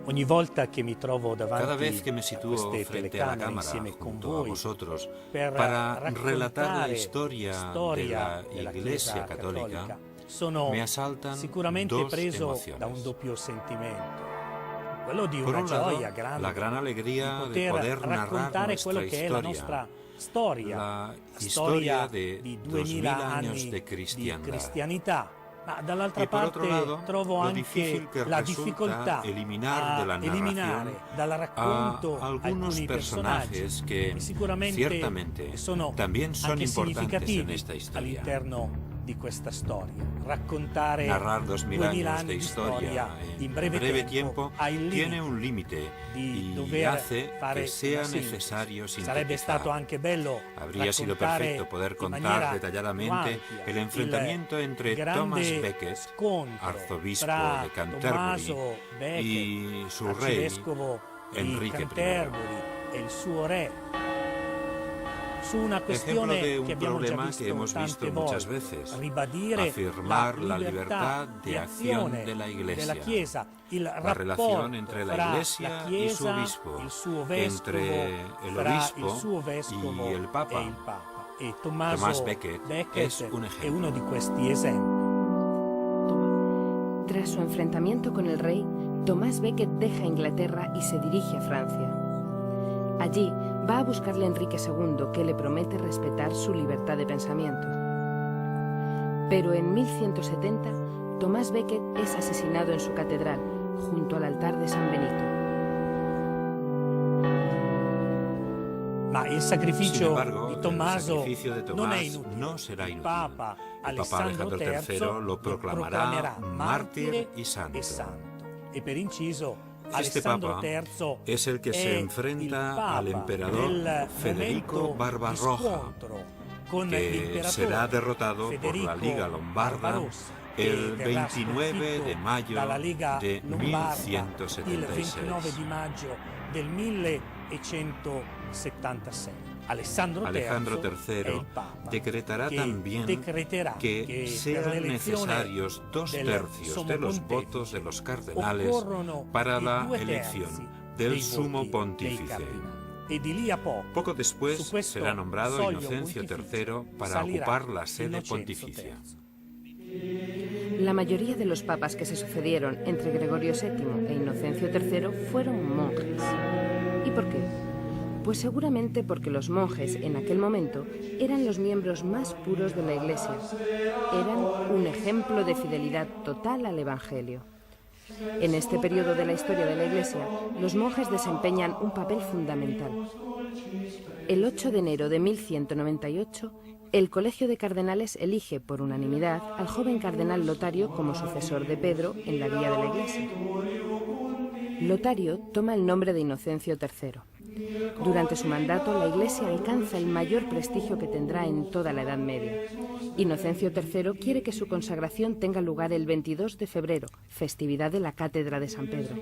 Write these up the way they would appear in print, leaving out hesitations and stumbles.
Ogni volta che mi trovo Cada davanti vez que me a sitúo queste frente a la telecamere cámara insieme con junto a voi vosotros per para relatar la raccontare historia de la della Iglesia Chiesa Católica, sono me asaltan sicuramente dos preso emociones. da un doppio sentimento. Quello di Por una un lado, gioia grande la gran alegría di de poder narrar raccontare quello nuestra che è la historia, nostra storia, la storia historia de di 2000 2000 años anni de di cristiandad. cristianità. Ma dall'altra Y por parte otro lado, trovo lo anche difícil que la resulta difficoltà eliminar de la a eliminare narración dal a racconto algunos alcuni personajes que sicuramente ciertamente sono también son anche importantes en significativi esta historia. all'interno di questa storia. Raccontare Narrar 2000 años anni de di historia in breve tiempo ha il tiene limite un límite di y dover hace fare que sea una sintesi. necesario Sarebbe sintetizar. stato anche bello Habría sido raccontare perfecto poder in contar maniera detalladamente più ampia el enfrentamiento entre grande Thomas Becket, scontro arzobispo tra de Canterbury, Tommaso Becket, y su rey, arcivescovo di Enrique I. Canterbury, e il suo re, su una Ejemplo questione de un che abbiamo già problema visto que hemos tante visto muchas volte, veces: ribadire afirmar la libertà libertad di de acción azione de la Iglesia, della Chiesa, il la rapporto relación entre la fra Iglesia la y su Chiesa, obispo, il suo vescovo, entre el fra obispo il suo vescovo y el Papa. e il Papa. E Tommaso Thomas Becket es un è ejemplo. uno di questi esempi. Tras su enfrentamiento con el rey, Tomás Becket deja Inglaterra y se dirige a Francia. Allí va a buscarle a Enrique II, que le promete respetar su libertad de pensamiento. Pero en 1170, Tomás Becket es asesinado en su catedral, junto al altar de San Benito. Ma il Sin sacrificio embargo, di el Tommaso sacrificio de non è Tomás inutile. no será Il inútil. Papa El Papa Alejandro III lo proclamará mártir y santo. E per inciso, Este Alessandro Papa III es el que se è enfrenta il Papa al emperador del Federico momento Barbarroja, di scontro con que l'imperatore será derrotado por Federico la Liga Lombarda Barbarossa, el che verrà 29 de sconfitto mayo dalla Liga de Lombarda il 1176. 29 di maggio del 1176. Alessandro III è il Papa, decretará che también decreterà que per sean l'elezione necesarios 2 del tercios Sommo de los Pontefice votos de los cardenales occorrono para i la 2 elección terzi del dei Sumo voti Pontífice. dei cardinali. E di lì a poco, Poco después su questo será nombrado soglio Inocencio pontificio III para salirà ocupar la sede Innocenzo pontificia. III. La mayoría de los papas que se sucedieron entre Gregorio VII e Inocencio III fueron monjes. ¿Y por qué? Pues seguramente porque los monjes en aquel momento eran los miembros más puros de la Iglesia. Eran un ejemplo de fidelidad total al Evangelio. En este periodo de la historia de la Iglesia, los monjes desempeñan un papel fundamental. El 8 de enero de 1198, el Colegio de Cardenales elige por unanimidad al joven cardenal Lotario como sucesor de Pedro en la guía de la Iglesia. Lotario toma el nombre de Inocencio III. Durante su mandato, la Iglesia alcanza el mayor prestigio que tendrá en toda la Edad Media. Inocencio III quiere que su consagración tenga lugar el 22 de febrero, festividad de la Cátedra de San Pedro.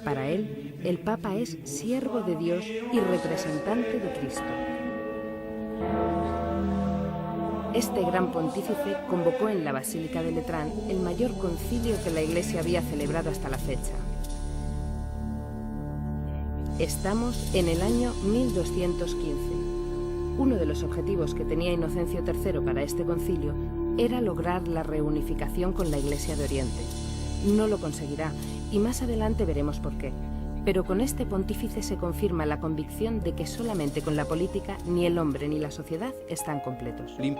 Para él, el Papa es siervo de Dios y representante de Cristo. Este gran pontífice convocó en la Basílica de Letrán el mayor concilio que la Iglesia había celebrado hasta la fecha. Estamos en el año 1215. Uno de los objetivos que tenía Inocencio III para este concilio era lograr la reunificación con la Iglesia de Oriente. No lo conseguirá, y más adelante veremos por qué. Pero con este pontífice se confirma la convicción de que solamente con la política ni el hombre ni la sociedad están completos. El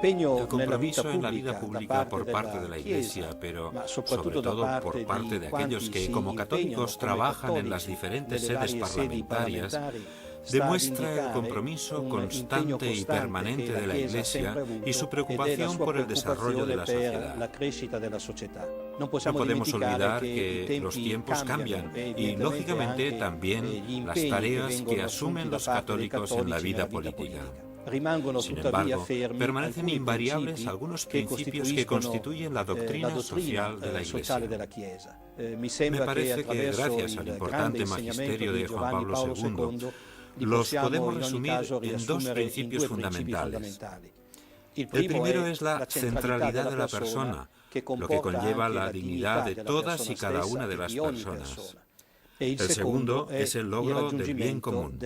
compromiso en la vida pública por parte de la Iglesia, pero sobre todo por parte de aquellos que como católicos trabajan en las diferentes sedes parlamentarias, demuestra el compromiso constante y permanente de la Iglesia y su preocupación por el desarrollo de la sociedad. No podemos olvidar que los tiempos cambian y, lógicamente, también las tareas que asumen los católicos en la vida política. Sin embargo, permanecen invariables algunos principios que constituyen la doctrina social de la Iglesia. Me parece que, gracias al importante magisterio de Juan Pablo II, los podemos resumir en dos principios fundamentales. El primero es la centralidad de la persona, lo que conlleva la dignidad de todas y cada una de las personas. El segundo es el logro del bien común.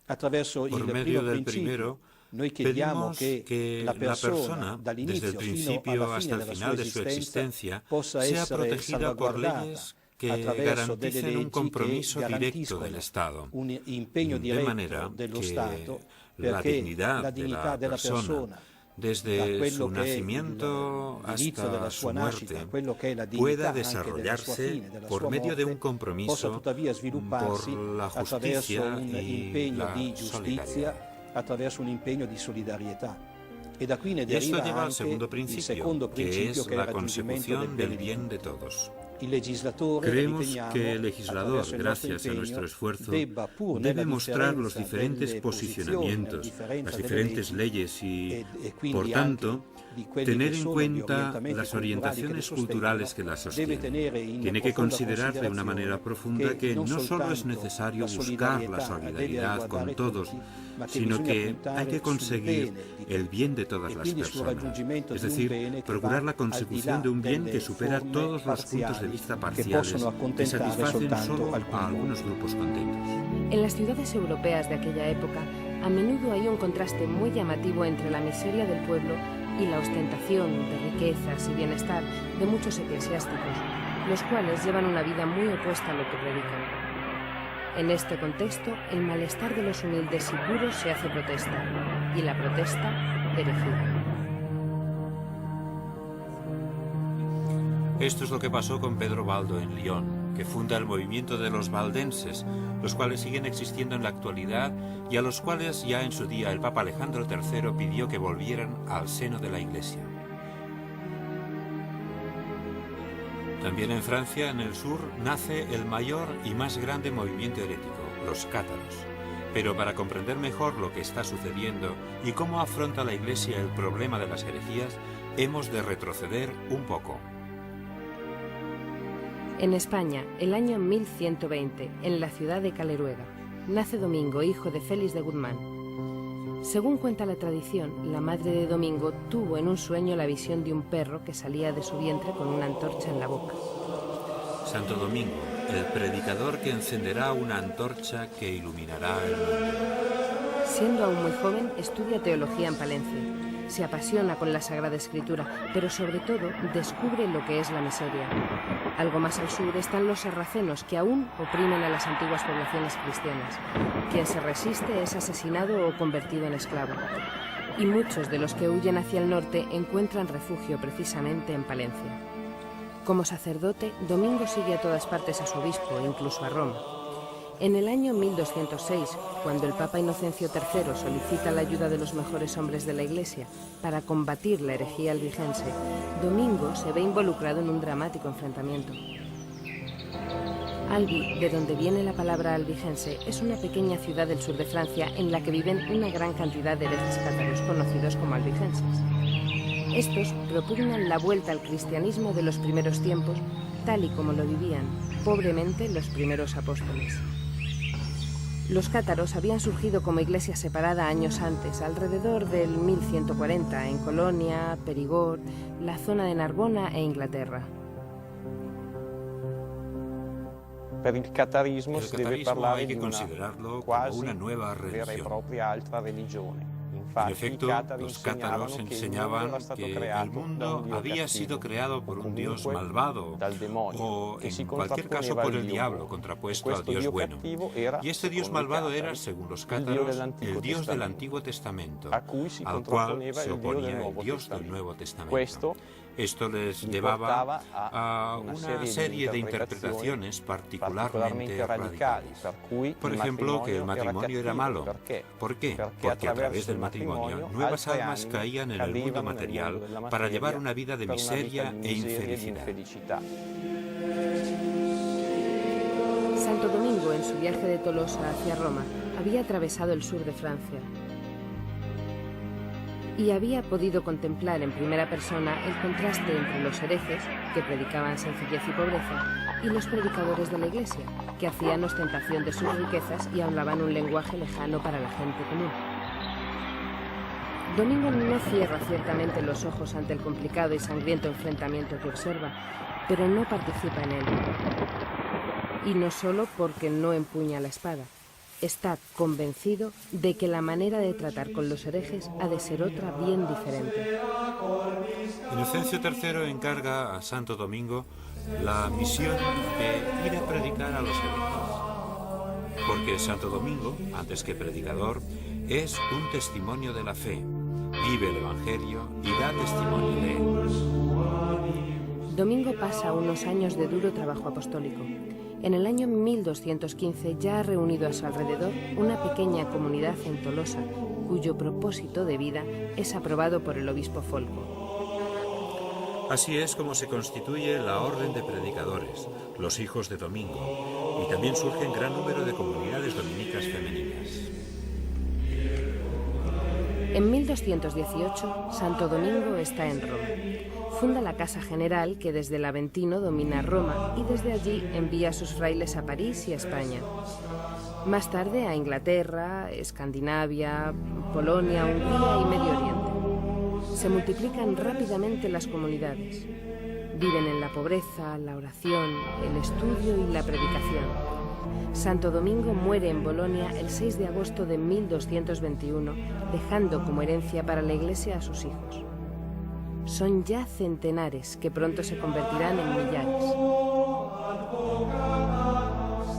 Por medio del primero, pedimos que la persona, desde el principio hasta el final de su existencia, sea protegida por leyes que garanticen un compromiso directo del Estado, de manera que la dignidad de la persona, desde su nacimiento hasta su muerte, pueda desarrollarse por medio de un compromiso por la justicia y la solidaridad. Y esto lleva al segundo principio, que es la consecución del bien de todos. Creemos que el legislador, gracias a nuestro esfuerzo, debe mostrar los diferentes posicionamientos, las diferentes leyes y, por tanto, tener en cuenta las orientaciones culturales que las sostienen. Tiene que considerar de una manera profunda que no solo es necesario buscar la solidaridad con todos, sino que hay que conseguir el bien de todas las personas, es decir, procurar la consecución de un bien que supera todos los puntos de vista parciales que satisfacen solo a algunos grupos contentos. En las ciudades europeas de aquella época, a menudo hay un contraste muy llamativo entre la miseria del pueblo y la ostentación de riquezas y bienestar de muchos eclesiásticos, los cuales llevan una vida muy opuesta a lo que predican. En este contexto, el malestar de los humildes y puros se hace protesta, y la protesta, herejía. Esto es lo que pasó con Pedro Baldo en Lyon, que funda el movimiento de los valdenses, los cuales siguen existiendo en la actualidad y a los cuales ya en su día el Papa Alejandro III pidió que volvieran al seno de la Iglesia. También en Francia, en el sur, nace el mayor y más grande movimiento herético, los cátaros. Pero para comprender mejor lo que está sucediendo y cómo afronta la Iglesia el problema de las herejías, hemos de retroceder un poco. En España, el año 1120, en la ciudad de Caleruega, nace Domingo, hijo de Félix de Guzmán. Según cuenta la tradición, la madre de Domingo tuvo en un sueño la visión de un perro que salía de su vientre con una antorcha en la boca. Santo Domingo, el predicador que encenderá una antorcha que iluminará el mundo. Siendo aún muy joven, estudia teología en Palencia. Se apasiona con la Sagrada Escritura, pero sobre todo descubre lo que es la miseria. Algo más al sur están los sarracenos, que aún oprimen a las antiguas poblaciones cristianas. Quien se resiste es asesinado o convertido en esclavo. Y muchos de los que huyen hacia el norte encuentran refugio precisamente en Palencia. Como sacerdote, Domingo sigue a todas partes a su obispo, incluso a Roma. En el año 1206, cuando el Papa Inocencio III solicita la ayuda de los mejores hombres de la Iglesia para combatir la herejía albigense, Domingo se ve involucrado en un dramático enfrentamiento. Albi, de donde viene la palabra albigense, es una pequeña ciudad del sur de Francia en la que viven una gran cantidad de herejes cátaros conocidos como albigenses. Estos propugnan la vuelta al cristianismo de los primeros tiempos, tal y como lo vivían, pobremente, los primeros apóstoles. Los cátaros habían surgido como iglesia separada años antes, alrededor del 1140, en Colonia, Perigord, la zona de Narbona e Inglaterra. El catarismo hay que considerarlo como una nueva religión. En efecto, los cátaros enseñaban que el mundo había sido creado por un dios malvado, o en cualquier caso por el diablo, contrapuesto al dios bueno. Y este dios malvado era, según los cátaros, el dios del Antiguo Testamento, al cual se oponía el dios del Nuevo Testamento. Esto les llevaba a una serie de interpretaciones particularmente radicales. Por ejemplo, que el matrimonio era malo. ¿Por qué? Porque a través del matrimonio nuevas almas caían en el mundo material para llevar una vida de miseria e infelicidad. Santo Domingo, en su viaje de Tolosa hacia Roma, había atravesado el sur de Francia y había podido contemplar en primera persona el contraste entre los herejes, que predicaban sencillez y pobreza, y los predicadores de la Iglesia, que hacían ostentación de sus riquezas y hablaban un lenguaje lejano para la gente común. Domingo no cierra ciertamente los ojos ante el complicado y sangriento enfrentamiento que observa, pero no participa en él. Y no solo porque no empuña la espada. Está convencido de que la manera de tratar con los herejes ha de ser otra bien diferente. Inocencio III encarga a Santo Domingo la misión de ir a predicar a los herejes. Porque Santo Domingo, antes que predicador, es un testimonio de la fe, vive el Evangelio y da testimonio de él. Domingo pasa unos años de duro trabajo apostólico. En el año 1215 ya ha reunido a su alrededor una pequeña comunidad en Tolosa, cuyo propósito de vida es aprobado por el obispo Folco. Así es como se constituye la Orden de Predicadores, los hijos de Domingo, y también surgen gran número de comunidades dominicas femeninas. En 1218, Santo Domingo está en Roma. Funda la Casa General, que desde el Aventino domina Roma, y desde allí envía a sus frailes a París y a España. Más tarde a Inglaterra, Escandinavia, Polonia, Hungría y Medio Oriente. Se multiplican rápidamente las comunidades. Viven en la pobreza, la oración, el estudio y la predicación. Santo Domingo muere en Bolonia el 6 de agosto de 1221, dejando como herencia para la Iglesia a sus hijos. Son ya centenares que pronto se convertirán en millares.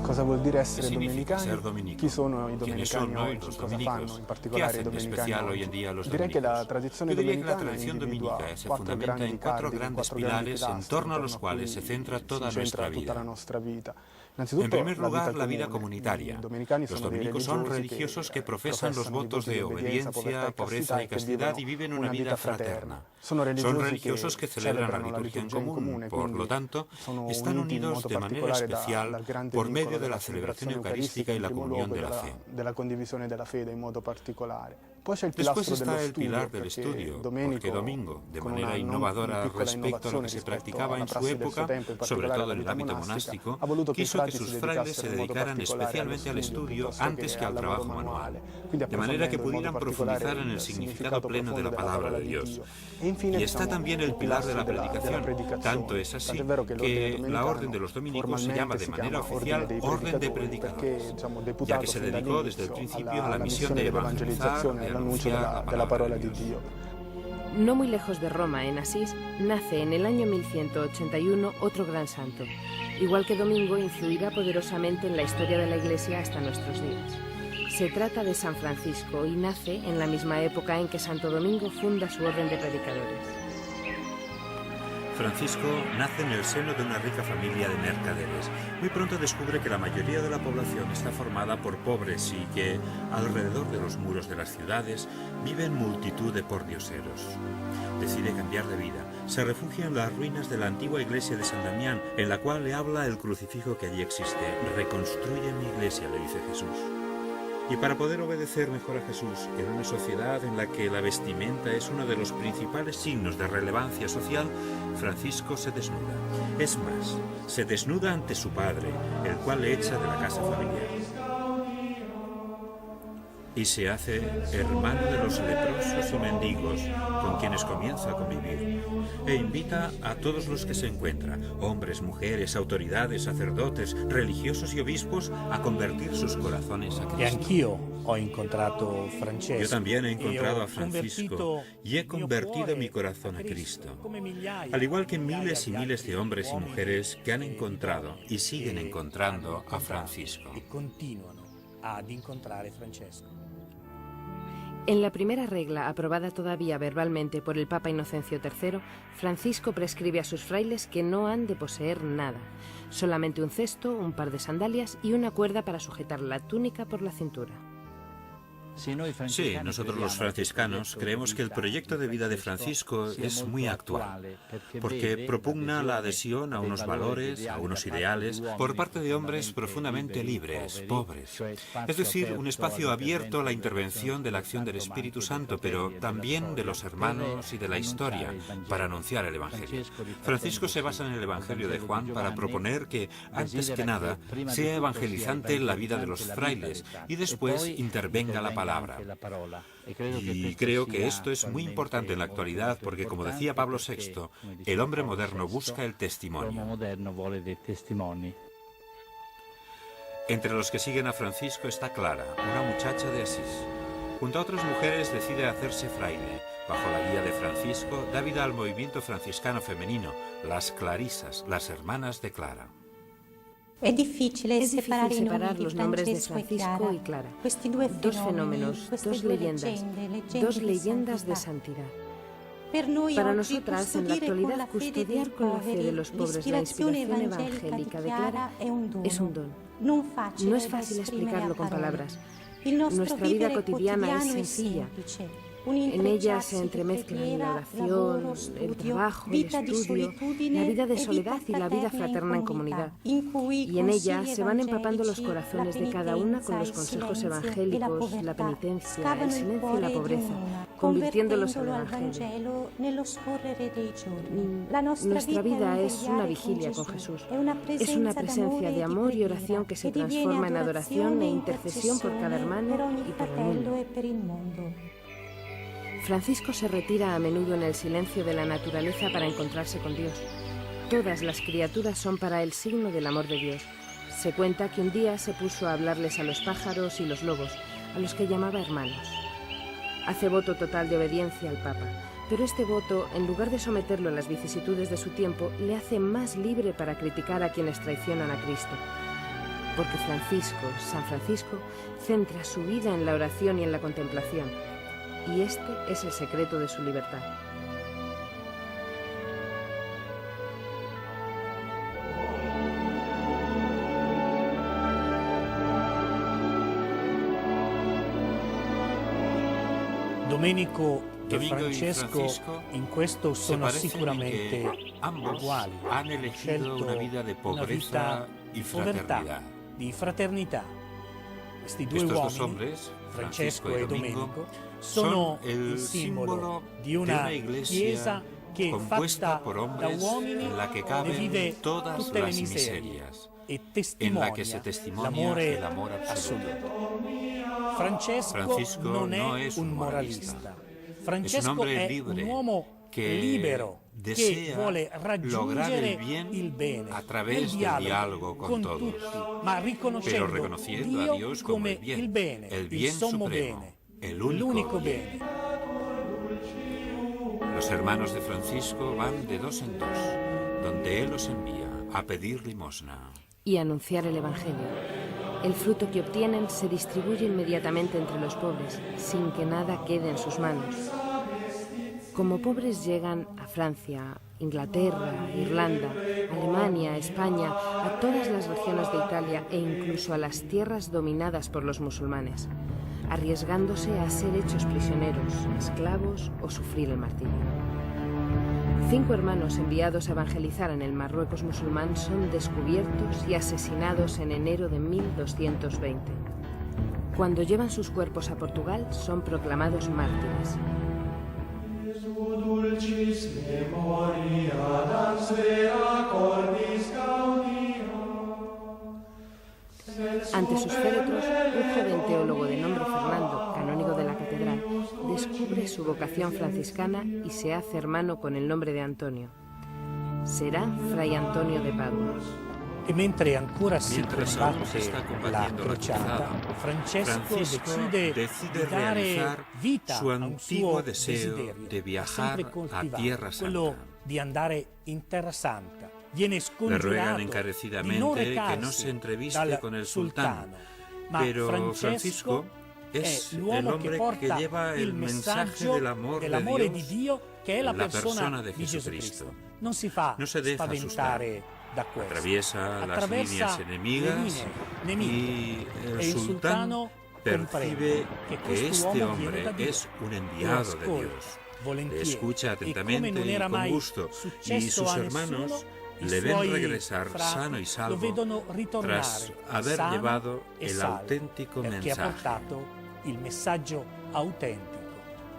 Cosa vuol dire essere significa domenicani? ser dominico? Chi sono i ¿Quiénes domenicani son hoy oggi? los Cosa dominicos? fanno in ¿Qué particolare i hacen de domenicani especial hoy oggi? en día los Direi che la dominicos? tradizione Yo diría que la domenicana tradición individua dominica se quattro fundamenta grandi en cuatro cardini, grandes quattro grandi pilares en pilastri torno a los intorno cuales cui se centra toda si centra nuestra tutta la vida. nostra vita. En Innanzitutto, primer lugar, la vida comune. comunitaria. I domenicani Los sono dei dominicos son religiosi religiosos que che profesan los votos de obediencia, pobreza y castidad y viven una vida fraterna. Son religiosos que celebran la liturgia en común, por lo tanto, están unidos de manera especial por medio de la celebración eucarística y la comunión de la fe. Della condivisione della fede in modo particolare. Poi c'è il Después pilastro está dello el pilar del studio, estudio, perché porque Domingo, de con manera una innovadora piccola respecto a lo que se innovazione practicaba en rispetto su alla prassi del suo época, tempo, in sobre particolare todo en alla el vita ámbito monastica, monástico, ha voluto che i quiso que frati sus si frailes se dedicassero in modo dedicaran particolare especialmente al studio estudio piuttosto antes que al lavoro trabajo manual, Quindi de manera que approfondendo in pudieran modo particolare profundizar en el il significado pleno de la profondo palabra de di Dios. Dio. E infine, Y está también el pilar de la della predicación. Tanto es así que la orden de los dominicos se llama de manera oficial Orden de Predicadores, ya que se dedicó desde el principio a la misión de evangelizar, de anunciar la palabra de Dios. No muy lejos de Roma, en Asís, nace en el año 1181 otro gran santo. Igual que Domingo, influirá poderosamente en la historia de la Iglesia hasta nuestros días. Se trata de San Francisco y nace en la misma época en que Santo Domingo funda su orden de predicadores. Francisco nace en el seno de una rica familia de mercaderes. Muy pronto descubre que la mayoría de la población está formada por pobres y que, alrededor de los muros de las ciudades, viven multitud de pordioseros. Decide cambiar de vida. Se refugia en las ruinas de la antigua iglesia de San Damián, en la cual le habla el crucifijo que allí existe. Reconstruye mi iglesia, le dice Jesús. Y para poder obedecer mejor a Jesús en una sociedad en la que la vestimenta es uno de los principales signos de relevancia social, Francisco se desnuda. Es más, se desnuda ante su padre, el cual le echa de la casa familiar. Y se hace hermano de los leprosos y mendigos, con quienes comienza a convivir, e invita a todos los que se encuentran, hombres, mujeres, autoridades, sacerdotes, religiosos y obispos, a convertir sus corazones a Cristo. E anch'io ho incontrato Francesco. Yo también he encontrado a Francisco y he convertido mi corazón a Cristo, al igual que miles y miles de hombres y mujeres que han encontrado y siguen encontrando a Francisco. E continuano ad incontrare Francesco. En la primera regla, aprobada todavía verbalmente por el Papa Inocencio III, Francisco prescribe a sus frailes que no han de poseer nada, solamente un cesto, un par de sandalias y una cuerda para sujetar la túnica por la cintura. Sí, nosotros los franciscanos creemos que el proyecto de vida de Francisco es muy actual, porque propugna la adhesión a unos valores, a unos ideales, por parte de hombres profundamente libres, pobres. Es decir, un espacio abierto a la intervención de la acción del Espíritu Santo, pero también de los hermanos y de la historia, para anunciar el Evangelio. Francisco se basa en el Evangelio de Juan para proponer que, antes que nada, sea evangelizante la vida de los frailes y después intervenga la palabra. Y creo que esto es muy importante en la actualidad porque, como decía Pablo VI, el hombre moderno busca el testimonio. Entre los que siguen a Francisco está Clara, una muchacha de Asís. Junto a otras mujeres decide hacerse fraile. Bajo la guía de Francisco, da vida al movimiento franciscano femenino, las Clarisas, las hermanas de Clara. Es difícil separar los nombres de Francisco y Clara, dos fenómenos, dos leyendas de santidad. Para nosotras, en la actualidad, custodiar con la fe de los pobres la inspiración evangélica de Clara es un don. No es fácil explicarlo con palabras. Nuestra vida cotidiana es sencilla. En ella se entremezclan la oración, el trabajo, el estudio, la vida de soledad y la vida fraterna en comunidad. Y en ella se van empapando los corazones de cada una con los consejos evangélicos, la penitencia, el silencio y la pobreza, convirtiéndolos al Evangelio. Nuestra vida es una vigilia con Jesús. Es una presencia de amor y oración que se transforma en adoración e intercesión por cada hermano y por el mundo. Francisco se retira a menudo en el silencio de la naturaleza para encontrarse con Dios. Todas las criaturas son para él signo del amor de Dios. Se cuenta que un día se puso a hablarles a los pájaros y los lobos, a los que llamaba hermanos. Hace voto total de obediencia al Papa, pero este voto, en lugar de someterlo a las vicisitudes de su tiempo, le hace más libre para criticar a quienes traicionan a Cristo. Porque San Francisco, centra su vida en la oración y en la contemplación. Y este es el secreto de su libertad. Domenico e Francesco in questo sono sicuramente uguali. Han elegido una vida de pobreza y fraternidad. Di fraternità. Questi due Estos uomini, dos hombres, Francesco e Domenico, sono il simbolo di una chiesa che compuesta fatta por da hombres uomini en la que ne caben vive todas tutte le las miserie miserias, e en la que se testimonia l'amore el amor absoluto. Francesco non è un moralista. Francesco è un uomo libero che vuole raggiungere il bene a través del diálogo con todos, tutti, ma riconoscendo pero reconociendo a Dios como come il bene, el il bien sommo supremo, bene, el l'unico único bien. bene. Los hermanos de Francisco van de dos en dos, donde él los envía a pedir limosna. Y anunciar el Evangelio. El fruto que obtienen se distribuye inmediatamente entre los pobres, sin que nada quede en sus manos. Como pobres llegan a Francia, Inglaterra, Irlanda, Alemania, España, a todas las regiones de Italia e incluso a las tierras dominadas por los musulmanes, arriesgándose a ser hechos prisioneros, esclavos o sufrir el martirio. 5 hermanos enviados a evangelizar en el Marruecos musulmán son descubiertos y asesinados en enero de 1220. Cuando llevan sus cuerpos a Portugal, son proclamados mártires. Ante sus féretros, un joven teólogo de nombre Fernando, canónigo de la catedral, descubre su vocación franciscana y se hace hermano con el nombre de Antonio. Será Fray Antonio de Padua. E mentre ancora si Mientras combatte está la combatiendo la crociata, cruzada, Francesco decide di dare realizar vita su a un antiguo suo deseo desiderio, de viajar sempre a coltivato, Tierra quello Santa. di andare in Terra Santa. Viene Le scongiurato ruegan di non encarecidamente que no recarsi se entreviste dal con el sultán, ma pero Francisco es el l'uomo hombre que porta lleva el mensaje messaggio del amor de dell'amore Dios, di Dio, che è la persona de di Gesù Jesucristo. Cristo. Non si fa No se deja spaventare da questo. Atraviesa las líneas enemigas y el e il sultano percibe che que este quest'uomo viene da hombre Dio. es un enviado de Dios. Le escucha atentamente y con gusto, y sus hermanos le ven regresar sano y salvo tras haber llevado el auténtico perché ha mensaje. portato il messaggio autentico.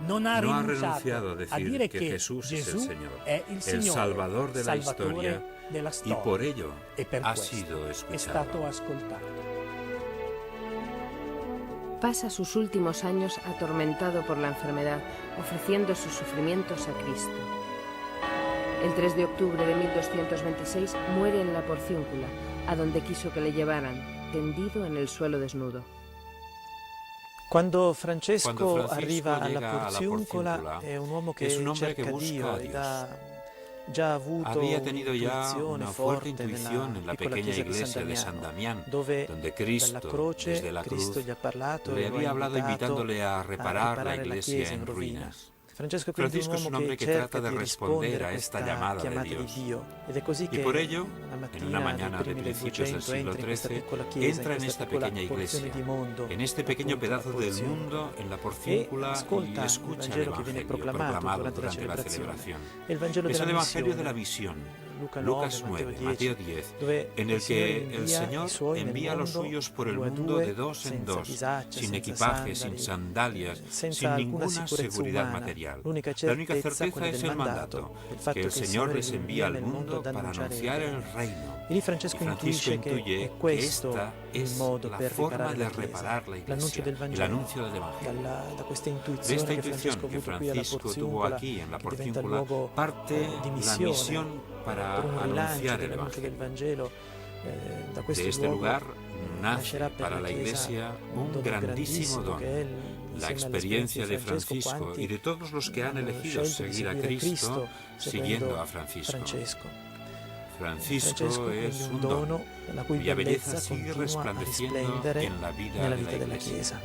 Non No ha rinunciato renunciado a a decir dire que che Jesús es el Señor, è il el Signore, Salvador de la Salvatore historia, della y storia, por ello e per ha questo sido è escuchado. stato ascoltato. Pasa sus últimos años atormentado por la enfermedad, ofreciendo sus sufrimientos a Cristo. El 3 de octubre de 1226 muere en la Porciúncula, a donde quiso que le llevaran, tendido en el suelo desnudo. Quando Francesco llega arriva a alla la Porziuncola Porziuncola, è un uomo che es un hombre cerca que busca Dio a ed Dios. ha già avuto Había tenido ya un'intuizione una fuerte forte intuición en la piccola pequeña chiesa iglesia di de San San Damiano, Damián, dove donde Cristo, dalla croce desde la Cristo cruz, gli ha parlato le e lo ha había hablado invitato invitándole a reparar la riparare iglesia en ruinas. Francesco è quindi un Francisco es uomo un hombre que cerca trata de di responder rispondere a a esta questa llamada de chiamata Dios. di Dio. Ed è così Y che por ello, una en una mañana dei de primi del principios del 200 siglo entra in questa XIII, piccola chiesa, entra en questa esta piccola pequeña porzione iglesia, di mondo, en este pequeño appunto la pedazo del Porziuncola, mundo, en la e Porciúncula, y ascolta escucha il el Vangelo che viene Evangelio proclamato durante la celebración. celebrazione. È il Vangelo Es della el Evangelio de missione, la visión, Luca Lucas 9, 9, Mateo 10, dove en el que el Señor envía a los suyos por el mundo de dos en dos, sin equipaje, sin sandalias, sin ninguna seguridad material. La única certeza es el mandato, que el Señor les envía al mundo para anunciar el reino. E lì Francesco intuisce che è questo il modo per riparare la Chiesa, l'annuncio del Vangelo. Da questa De esta intuizione che Francesco intuición que ha avuto qui alla Francisco tuvo Porziuncola, aquí en la che diventa il Porciúncula, luogo parte di la missione, misión para per un rilancio anunciar el dell'annuncio del Evangelio. Vangelo. Da De questo este luogo lugar nace nascerà per para la Iglesia un dono grandísimo don, che è la insieme experiencia de all'esperienza Francisco y de todos los que han hanno elegido scelto di seguir a seguire Cristo siguiendo seguendo a Francisco. Francesco Francisco è es un un dono don, la cui cuya belleza bellezza sigue continua a resplandeciendo risplendere en la vida nella de vita la della Iglesia. Chiesa.